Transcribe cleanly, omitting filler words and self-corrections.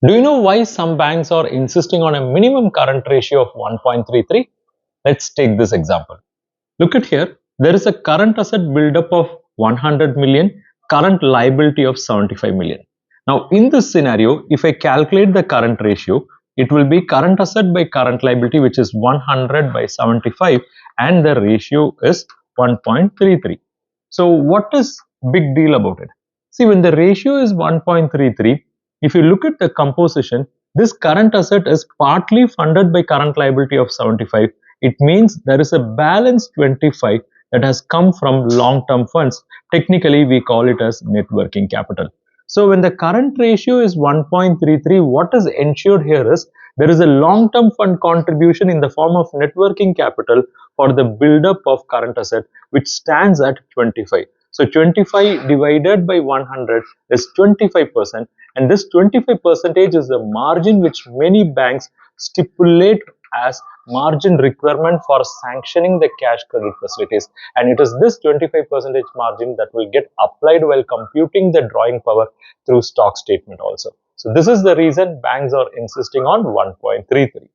Do you know why some banks are insisting on a minimum current ratio of 1.33? Let's take this example. Look at here. There is a current asset buildup of 100 million, current liability of 75 million. Now, in this scenario, if I calculate the current ratio, it will be current asset by current liability, which is 100 by 75, and the ratio is 1.33. So, what is big deal about it? See, when the ratio is 1.33, if you look at the composition, this current asset is partly funded by current liability of 75. It means there is a balance 25 that has come from long-term funds. Technically, we call it as net working capital. So when the current ratio is 1.33, what is ensured here is there is a long-term fund contribution in the form of net working capital for the buildup of current asset, which stands at 25. So 25 divided by 100 is 25%, and this 25 percentage is the margin which many banks stipulate as margin requirement for sanctioning the cash credit facilities, and it is this 25 percentage margin that will get applied while computing the drawing power through stock statement also. So this is the reason banks are insisting on 1.33.